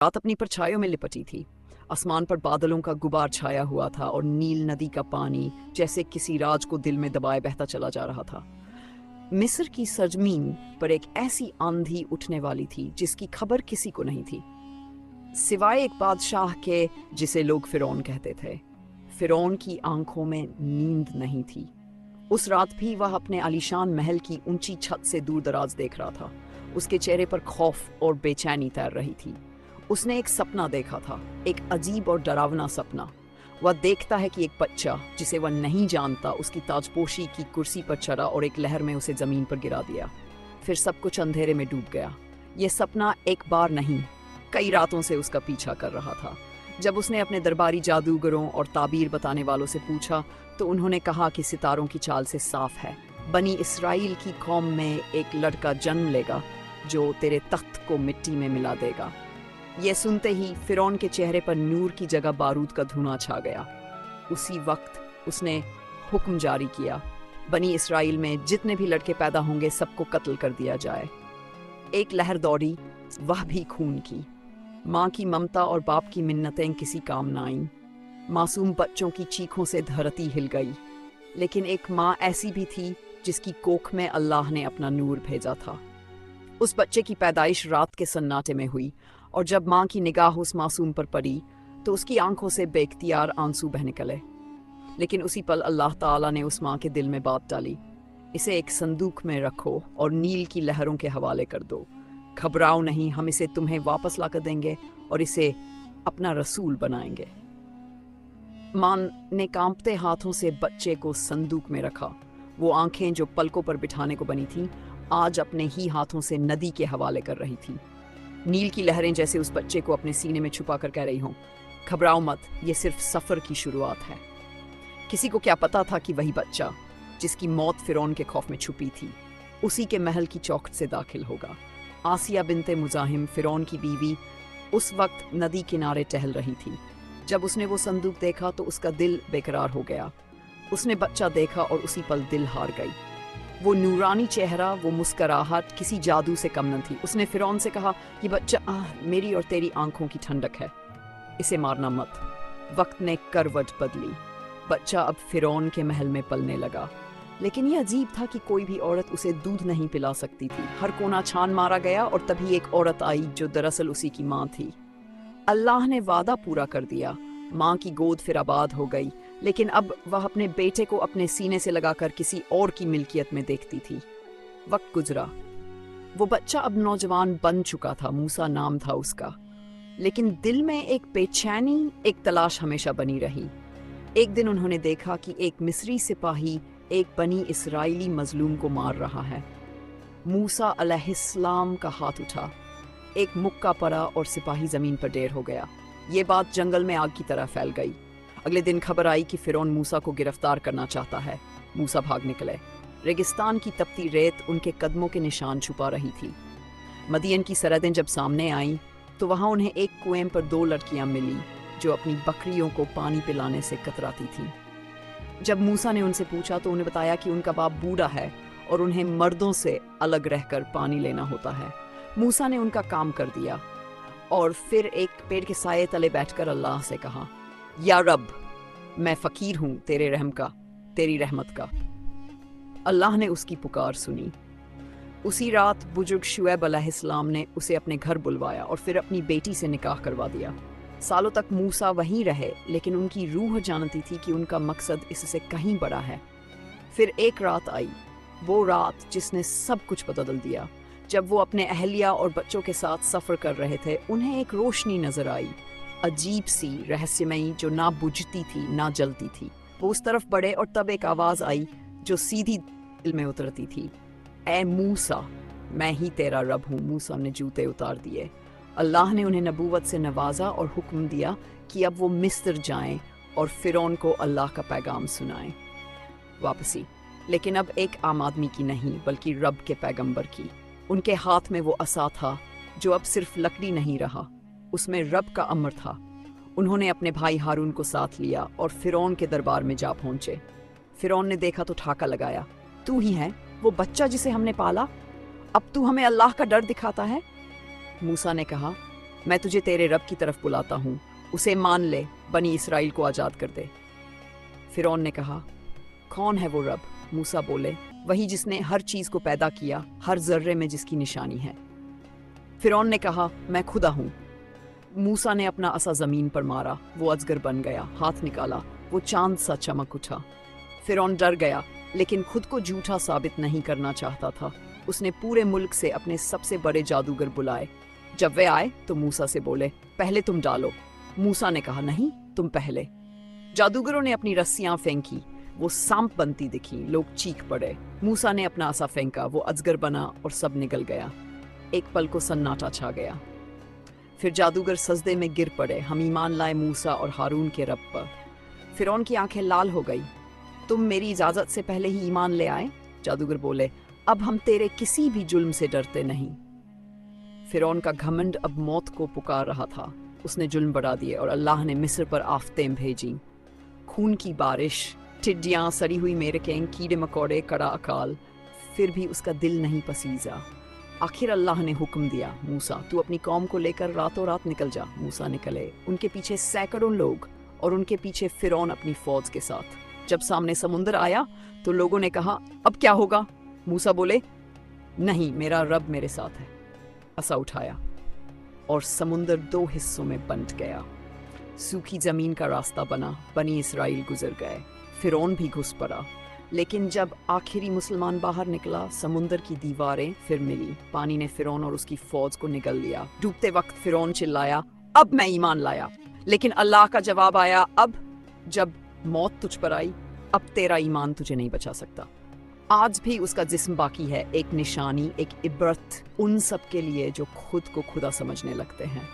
रात अपनी परछाइयों में लिपटी थी। आसमान पर बादलों का गुबार छाया हुआ था और नील नदी का पानी जैसे किसी राज को दिल में दबाए बहता चला जा रहा था। मिस्र की सरजमीन पर एक ऐसी आंधी उठने वाली थी जिसकी खबर किसी को नहीं थी, सिवाय एक बादशाह के जिसे लोग फिरौन कहते थे। फिरौन की आंखों में नींद नहीं थी। उस रात भी वह अपने आलीशान महल की ऊंची छत से दूर दराज देख रहा था। उसके चेहरे पर खौफ और बेचैनी तैर रही थी। उसने एक सपना देखा था, एक अजीब और डरावना सपना। वह देखता है कि एक बच्चा जिसे वह नहीं जानता उसकी ताजपोशी की कुर्सी पर चढ़ा और एक लहर में उसे जमीन पर गिरा दिया। फिर सब कुछ अंधेरे में डूब गया। यह सपना एक बार नहीं, कई रातों से उसका पीछा कर रहा था। जब उसने अपने दरबारी जादूगरों और ताबीर बताने वालों से पूछा तो उन्होंने कहा कि सितारों की चाल से साफ है, बनी इसराइल की कौम में एक लड़का जन्म लेगा जो तेरे तख्त को मिट्टी में मिला देगा। यह सुनते ही फिरौन के चेहरे पर नूर की जगह बारूद का धुआं छा गया। उसी वक्त उसने हुक्म जारी किया, बनी इसराइल में जितने भी लड़के पैदा होंगे सबको कत्ल कर दिया जाए। एक लहर दौड़ी, वह भी खून की। माँ की ममता और बाप की मिन्नतें किसी काम न आईं। मासूम बच्चों की चीखों से धरती हिल गई। लेकिन एक माँ ऐसी भी थी जिसकी कोख में अल्लाह ने अपना नूर भेजा था। उस बच्चे की पैदाइश रात के सन्नाटे में हुई और जब माँ की निगाह उस मासूम पर पड़ी तो उसकी आंखों से बेख्तियार आंसू बह निकले। लेकिन उसी पल अल्लाह ताला ने उस माँ के दिल में बात डाली, इसे एक संदूक में रखो और नील की लहरों के हवाले कर दो। घबराओ नहीं, हम इसे तुम्हें वापस लाकर देंगे और इसे अपना रसूल बनाएंगे। माँ ने कांपते हाथों से बच्चे को संदूक में रखा। वो आंखें जो पलकों पर बिठाने को बनी थीं, आज अपने ही हाथों से नदी के हवाले कर रही थी। नील की लहरें जैसे उस बच्चे को अपने सीने में छुपा कर कह रही हों, घबराओ मत, ये सिर्फ सफर की शुरुआत है। किसी को क्या पता था कि वही बच्चा जिसकी मौत फिरौन के खौफ में छुपी थी, उसी के महल की चौखट से दाखिल होगा। आसिया बिनते मुजाहिम, फिरौन की बीवी, उस वक्त नदी किनारे टहल रही थी। जब उसने वो संदूक देखा तो उसका दिल बेकरार हो गया। उसने बच्चा देखा और उसी पल दिल हार गई। वो नूरानी चेहरा, वो मुस्कुराहट किसी जादू से कम न थी। उसने फिरौन से कहा, ये बच्चा मेरी और तेरी आंखों की ठंडक है, इसे मारना मत। वक्त ने करवट बदली। बच्चा अब फिरौन के महल में पलने लगा। लेकिन ये अजीब था कि कोई भी औरत उसे दूध नहीं पिला सकती थी। हर कोना छान मारा गया और तभी एक औरत आई जो दरअसल उसी की माँ थी। अल्लाह ने वादा पूरा कर दिया। माँ की गोद फिर आबाद हो गई, लेकिन अब वह अपने बेटे को अपने सीने से लगाकर किसी और की मिल्कियत में देखती थी। वक्त गुजरा। वो बच्चा अब नौजवान बन चुका था, मूसा नाम था उसका। लेकिन दिल में एक बेचैनी, एक तलाश हमेशा बनी रही। एक दिन उन्होंने देखा कि एक मिस्री सिपाही एक बनी इसराइली मजलूम को मार रहा है। मूसा अलैहिस्सलाम का हाथ उठा, एक मुक्का पड़ा और सिपाही जमीन पर ढेर हो गया। ये बात जंगल में आग की तरह फैल गई। अगले दिन खबर आई कि फिरौन मूसा को गिरफ्तार करना चाहता है। मूसा भाग निकले। रेगिस्तान की तपती रेत उनके कदमों के निशान छुपा रही थी। मदियन की सरहदें जब सामने आईं तो वहां उन्हें एक कुएं पर 2 लड़कियां मिली जो अपनी बकरियों को पानी पिलाने से कतराती थीं। जब मूसा ने उनसे पूछा तो उन्हें बताया कि उनका बाप बूढ़ा है और उन्हें मर्दों से अलग रहकर पानी लेना होता है। मूसा ने उनका काम कर दिया और फिर एक पेड़ के साये तले बैठकर अल्लाह से कहा, या रब, मैं फकीर हूँ तेरे रहम का, तेरी रहमत का। अल्लाह ने उसकी पुकार सुनी। उसी रात बुजुर्ग शुएब अलैहिस्सलाम ने उसे अपने घर बुलवाया और फिर अपनी बेटी से निकाह करवा दिया। सालों तक मूसा वहीं रहे, लेकिन उनकी रूह जानती थी कि उनका मकसद इससे कहीं बड़ा है। फिर एक रात आई, वो रात जिसने सब कुछ बदल दिया। जब वो अपने अहलिया और बच्चों के साथ सफ़र कर रहे थे, उन्हें एक रोशनी नजर आई, अजीब सी, रहस्यमयी, जो ना बुझती थी ना जलती थी। वो उस तरफ बढ़े और तब एक आवाज़ आई जो सीधी दिल में उतरती थी, ए मूसा, मैं ही तेरा रब हूँ। मूसा ने जूते उतार दिए। अल्लाह ने उन्हें नबूवत से नवाजा और हुक्म दिया कि अब वो मिस्र जाएं और फिरौन को अल्लाह का पैगाम सुनाएं। वापसी, लेकिन अब एक आम आदमी की नहीं बल्कि रब के पैगंबर की। उनके हाथ में वो असा था जो अब सिर्फ लकड़ी नहीं रहा, उसमें रब का अमर था। उन्होंने अपने भाई हारून को साथ लिया और फिरौन के दरबार में जा पहुंचे। फिरौन ने देखा तो ठाका लगाया, तू ही है वो बच्चा जिसे हमने पाला? अब तू हमें अल्लाह का डर दिखाता है? मूसा ने कहा, मैं तुझे तेरे रब की तरफ बुलाता हूँ, उसे मान ले, बनी इसराइल को आज़ाद कर दे। फिरौन ने कहा, कौन है वो रब? मूसा बोले, वही जिसने हर चीज़ को पैदा किया, हर जर्रे में जिसकी निशानी है। फिरौन ने कहा, मैं खुदा हूँ। मूसा ने अपना असा ज़मीन पर मारा, वो अजगर बन गया, हाथ निकाला, वो चांद सा चमक उठा। फिरौन डर गया, लेकिन खुद को झूठा साबित नहीं करना चाहता था। उसने पूरे मुल्क से अपने सबसे बड़े जादूगर बुलाए। जब वे आए तो मूसा से बोले, पहले तुम डालो। मूसा ने कहा, नहीं, तुम पहले। जादूगरों ने अपनी रस्सियां फेंकी, वो सांप बनती दिखी, लोग चीख पड़े। मूसा ने अपना असा फेंका, वो अजगर बना और सब निकल गया। एक पल को सन्नाटा छा गया। फिर जादूगर सजदे में गिर पड़े, हम ईमान लाए मूसा और हारून के रब पर। फिरौन की आंखें लाल हो गई। तुम मेरी इजाजत से पहले ही ईमान ले आए? जादूगर बोले, अब हम तेरे किसी भी जुल्म से डरते नहीं। फिरौन का घमंड अब मौत को पुकार रहा था। उसने जुल्म बढ़ा दिए और अल्लाह ने मिस्र पर आफतें भेजी, खून की बारिश, टिड्डियां, सड़ी हुई मेढकें, कीड़े मकोड़े, कड़ा अकाल। फिर भी उसका दिल नहीं पसीजा। आखिर अल्लाह ने हुक्म दिया, मूसा तू अपनी कौम को लेकर रातों रात निकल जा। मूसा निकले, उनके पीछे सैकड़ों लोग और उनके पीछे फिरौन अपनी फौज के साथ। जब सामने समुंदर आया तो लोगों ने कहा, अब क्या होगा? मूसा बोले, नहीं, मेरा रब मेरे साथ है। असा उठाया और समुंदर दो हिस्सों में बंट गया। सूखी जमीन का रास्ता बना, बनी इसराइल गुजर गए। फिरौन भी घुस पड़ा, लेकिन जब आखिरी मुसलमान बाहर निकला, समुंदर की दीवारें फिर मिली। पानी ने फिरौन और उसकी फौज को निगल लिया। डूबते वक्त फिरौन चिल्लाया, अब मैं ईमान लाया। लेकिन अल्लाह का जवाब आया, अब जब मौत तुझ पर आई, अब तेरा ईमान तुझे नहीं बचा सकता। आज भी उसका जिस्म बाकी है, एक निशानी, एक इबरत उन सब के लिए जो खुद को खुदा समझने लगते हैं।